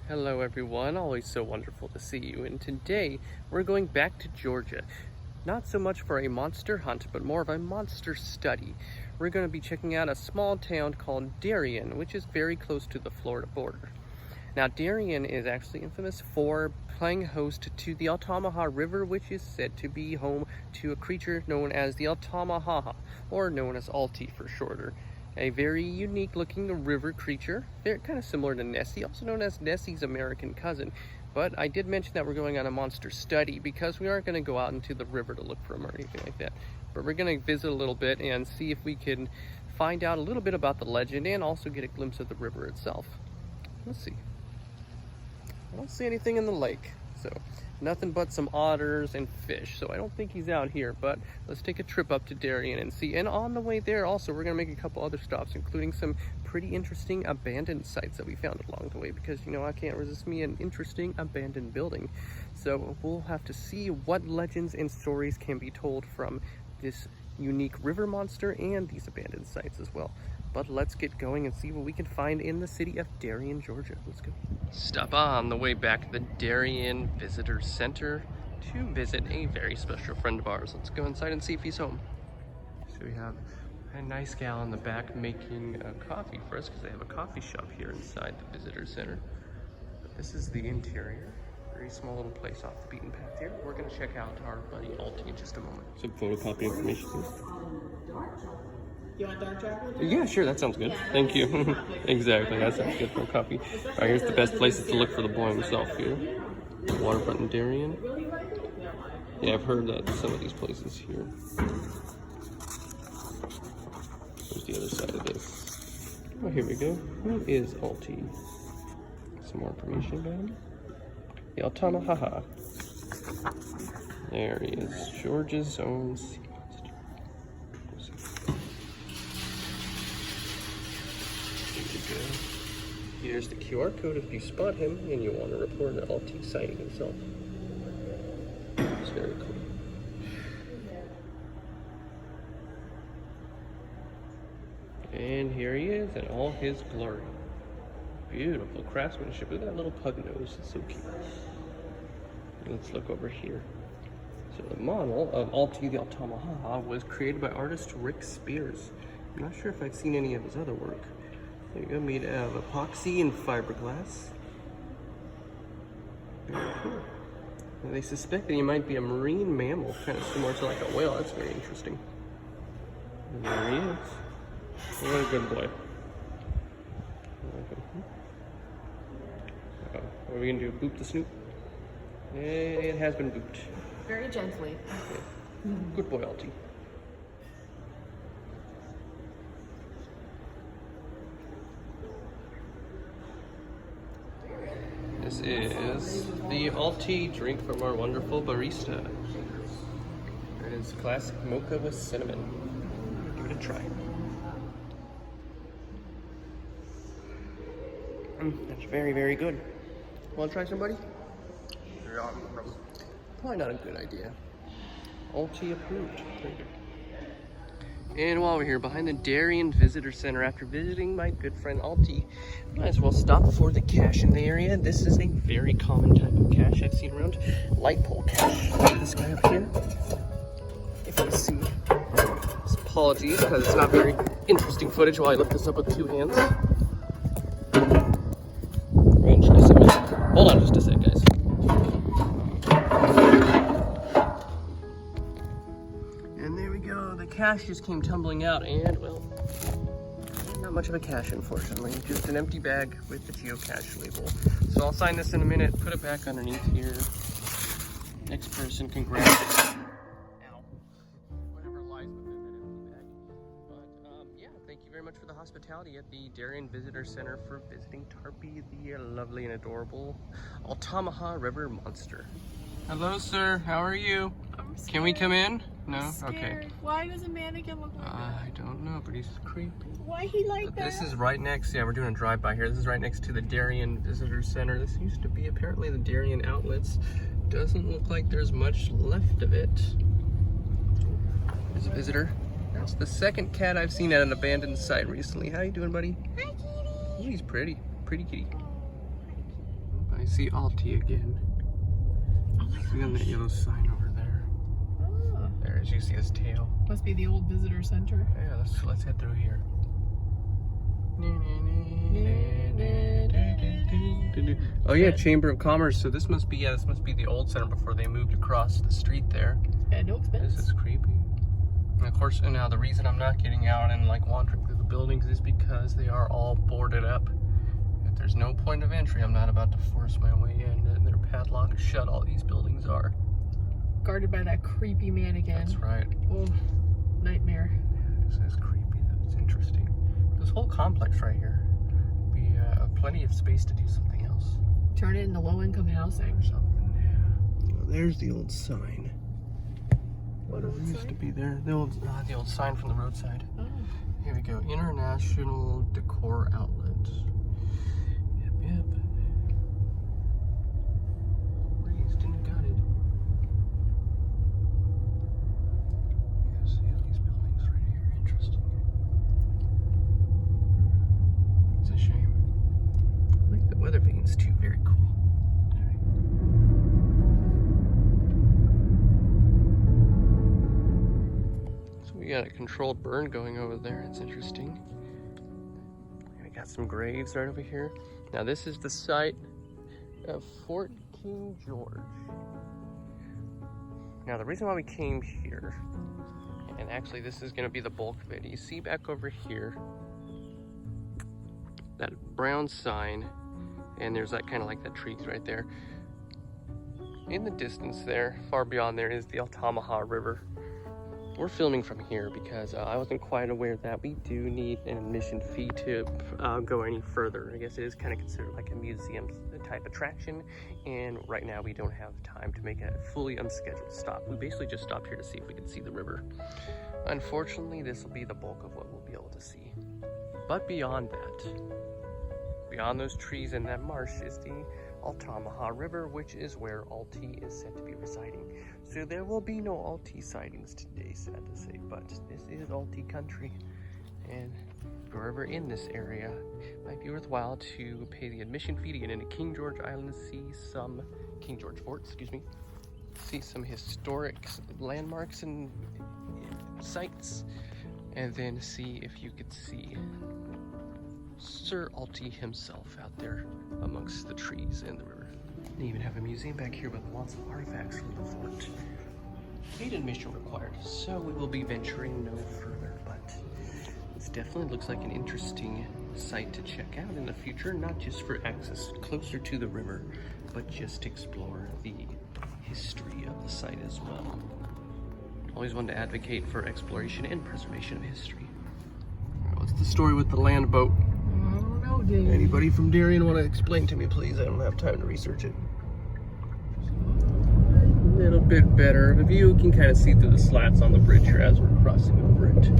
Hello everyone, always so wonderful to see you, and today we're going back to Georgia. Not so much for a monster hunt, but more of a monster study. We're going to be checking out a small town called Darien, which is very close to the Florida border. Now Darien is actually infamous for playing host to the Altamaha River, which is said to be home to a creature known as the Altamaha-ha, or known as Altie for shorter. A very unique looking river creature, very kind of similar to Nessie, also known as Nessie's American cousin. But I did mention that we're going on a monster study because we aren't going to go out into the river to look for him or anything like that. But we're going to visit a little bit and see if we can find out a little bit about the legend and also get a glimpse of the river itself. Let's see. I don't see anything in the lake, so nothing but some otters and fish, so I don't think he's out here. But let's take a trip up to Darien and see. And on the way there also, we're going to make a couple other stops, including some pretty interesting abandoned sites that we found along the way, because you know I can't resist me an interesting abandoned building. So we'll have to see what legends and stories can be told from this unique river monster and these abandoned sites as well. But let's get going and see what we can find in the city of Darien, Georgia. Let's go. Stop on the way back to the Darien Visitor Center to visit a very special friend of ours. Let's go inside and see if he's home. So we have a nice gal in the back making coffee for us because they have a coffee shop here inside the visitor center. But this is the interior. Very small little place off the beaten path here. We're going to check out our buddy Altie in just a moment. Some photocopy information, please. You want dark chocolate? Yeah, sure, that sounds good. Thank you. Exactly, that sounds good for a coffee. All right, here's the best places to look for the boy himself here. Waterfront in Darien. Yeah, I've heard that some of these places here. There's the other side of this. Oh, here we go. Who is Altie? Some more information about him. The Altamaha-ha. There he is, Georgia's own sea monster. Here's the QR code if you spot him and you want to report an Altie sighting himself. It's very cool. And here he is in all his glory. Beautiful craftsmanship. Look at that little pug nose. It's so cute. Let's look over here. So the model of Altie the Altamaha was created by artist Rick Spears. I'm not sure if I've seen any of his other work. There you go, made out of epoxy and fiberglass. Very cool. And they suspect that he might be a marine mammal, kind of similar to like a whale. That's very interesting. And there he is. What a good boy. What are we gonna do? Boop the snoop? It has been booped. Very gently. Okay. Good boy, Altie. This is the Altie drink from our wonderful barista. It is classic mocha with cinnamon. Give it a try. That's very, very good. Want to try somebody? Probably not a good idea. Altie approved. And while we're here behind the Darien Visitor Center, after visiting my good friend Altie, might as well stop for the cache in the area. This is a very common type of cache I've seen around. Light pole cache. This guy up here. If you see. Apologies, because it's not very interesting footage while I lift this up with two hands. We're gonna try some. Hold on just a sec, guys. And there we go. The cache just came tumbling out, and well, not much of a cache, unfortunately. Just an empty bag with the geocache label. So I'll sign this in a minute, put it back underneath here. Next person can grab it. Whatever lies within that empty bag. But yeah, thank you very much for the hospitality at the Darien Visitor Center for visiting Tarpey, the lovely and adorable Altamaha River monster. Hello, sir. How are you? I'm scared. Can we come in? No? I'm scared. Okay. Why does a mannequin look like that? I don't know, but he's creepy. Why he like that? This is right next, yeah, we're doing a drive-by here. This is right next to the Darien Visitor Center. This used to be apparently the Darien Outlets. Doesn't look like there's much left of it. There's a visitor. That's the second cat I've seen at an abandoned site recently. How you doing, buddy? Hi, kitty. He's pretty. Pretty kitty. I see Altie again. Oh my See on that gosh. yellow sign over there. Oh. There, as you see his tail. Must be the old visitor center. Yeah, let's head through here. Oh yeah, Chamber of Commerce. So this must be the old center before they moved across the street there. Yeah, no expense. This is creepy. And of course, and now the reason I'm not getting out and like wandering through the buildings is because they are all boarded up. If there's no point of entry, I'm not about to force my way in. And they're padlocked shut. All these buildings are. Guarded by that creepy mannequin. That's right. Oh, nightmare. Yeah, this is creepy. That's interesting. This whole complex right here would be plenty of space to do something else. Turn it into low-income housing. Or something, yeah. Well, there's the old sign. What old used sign? to be there. The old sign from the roadside. Oh. Here we go. International Decor Outlet. Yep. Raised and gutted. Yeah, see all these buildings right here. Interesting. It's a shame. I like the weather vanes too. Very cool. We got a controlled burn going over there. It's interesting. We got some graves right over here. Now this is the site of Fort King George. Now the reason why we came here, and actually this is going to be the bulk of it. You see back over here that brown sign, and there's that kind of like that trees right there. In the distance there, far beyond there, is the Altamaha River. We're filming from here because I wasn't quite aware that we do need an admission fee to go any further. I guess it is kind of considered like a museum type attraction, and right now we don't have time to make a fully unscheduled stop. We basically just stopped here to see if we could see the river. Unfortunately, this will be the bulk of what we'll be able to see. But beyond that, beyond those trees and that marsh is the Altamaha River, which is where Altie is said to be residing. So there will be no Altie sightings today, sad to say, but this is Altie country. And if you're ever in this area, it might be worthwhile to pay the admission fee to get into King George Island, King George Fort, see some historic landmarks and sites, and then see if you could see Sir Altie himself out there amongst the trees and the river. They even have a museum back here with lots of artifacts from the fort. Paid admission required, so we will be venturing no further, but this definitely looks like an interesting site to check out in the future, not just for access closer to the river, but just to explore the history of the site as well. Always wanted to advocate for exploration and preservation of history. What's the story with the land boat? I don't know, dude. Anybody from Darian want to explain to me, please? I don't have time to research it. A little bit better of a view. You can kind of see through the slats on the bridge here as we're crossing over it.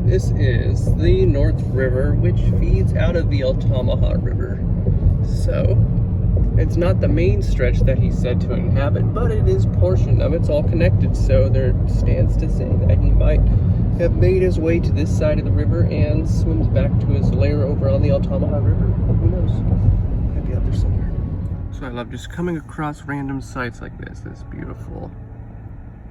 This is the North River, which feeds out of the Altamaha River. So, it's not the main stretch that he's said to inhabit, but it is portion of it's all connected. So there stands to say that he might have made his way to this side of the river and swims back to his lair over on the Altamaha River. Who knows? Might be out there somewhere. So I love just coming across random sites like this. This beautiful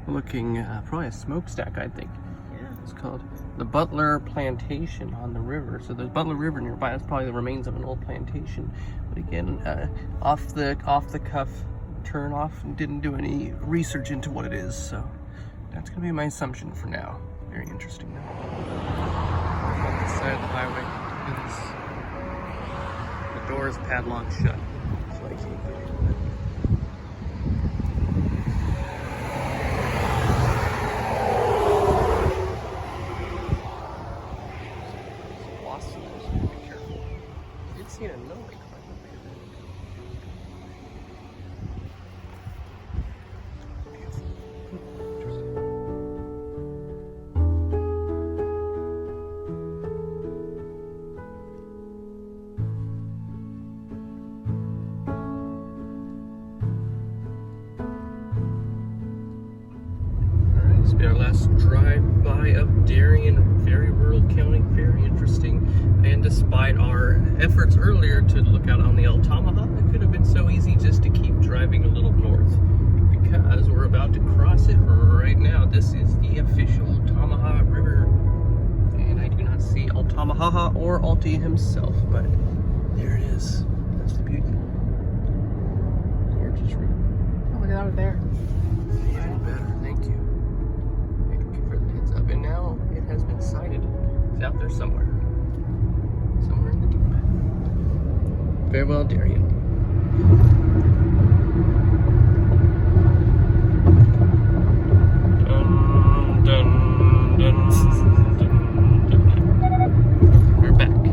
looking, probably a smokestack, I think. Yeah. It's called the Butler Plantation on the river. So there's Butler River nearby. That's probably the remains of an old plantation. But again, off the cuff turn off, and didn't do any research into what it is. So that's gonna be my assumption for now. Very interesting though. On the side of the highway, look at this. The door is padlocked shut, so I can't get in. There's wasps in there, so be careful. I did see an anole climb up here. Beautiful. Interesting. Our last drive-by of Darien, very rural county, very interesting. And despite our efforts earlier to look out on the Altamaha, it could have been so easy just to keep driving a little north, because we're about to cross it right now. This is the official Tomaha River, and I do not see Altamaha-ha or Altie himself, but there it is. That's the beauty. Gorgeous river. Oh, look at that over there. Even better, thank you. Thank you for the heads up. And now it has been sighted. It's out there somewhere. Somewhere in the deep. Farewell, Darian. Dun, dun, dun, dun, dun. We're back.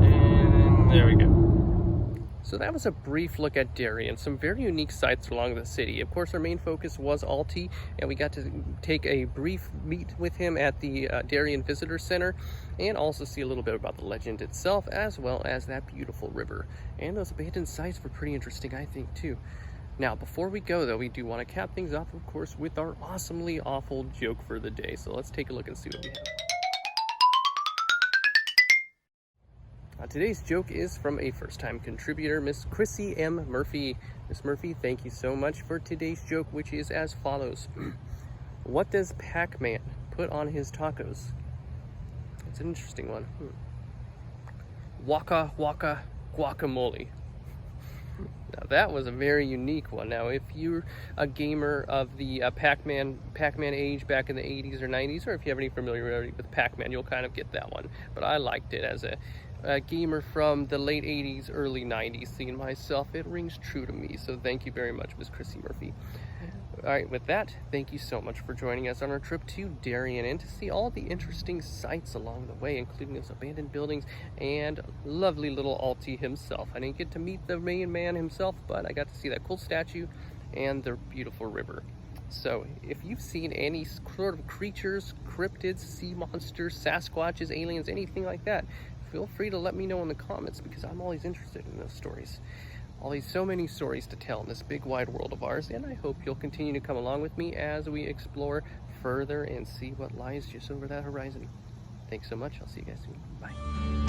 And there we go. So that was a brief look at Darien, some very unique sights along the city. Of course, our main focus was Altie, and we got to take a brief meet with him at the Darien Visitor Center, and also see a little bit about the legend itself, as well as that beautiful river. And those abandoned sites were pretty interesting, I think, too. Now, before we go, though, we do want to cap things off, of course, with our awesomely awful joke for the day. So let's take a look and see what we have. Today's joke is from a first-time contributor, Miss Chrissy M. Murphy. Miss Murphy, thank you so much for today's joke, which is as follows. What does Pac-Man put on his tacos? It's an interesting one. Waka waka guacamole. Now that was a very unique one. Now if you're a gamer of the Pac-Man age back in the 80s or 90s, or if you have any familiarity with Pac-Man, you'll kind of get that one. But I liked it as a gamer from the late 80s, early 90s, seeing myself, it rings true to me. So thank you very much, Miss Chrissy Murphy. All right, with that, thank you so much for joining us on our trip to Darien and to see all the interesting sights along the way, including those abandoned buildings and lovely little Altie himself. I didn't get to meet the main man himself, but I got to see that cool statue and the beautiful river. So if you've seen any sort of creatures, cryptids, sea monsters, Sasquatches, aliens, anything like that, feel free to let me know in the comments, because I'm always interested in those stories. Always so many stories to tell in this big wide world of ours, and I hope you'll continue to come along with me as we explore further and see what lies just over that horizon. Thanks so much. I'll see you guys soon. Bye.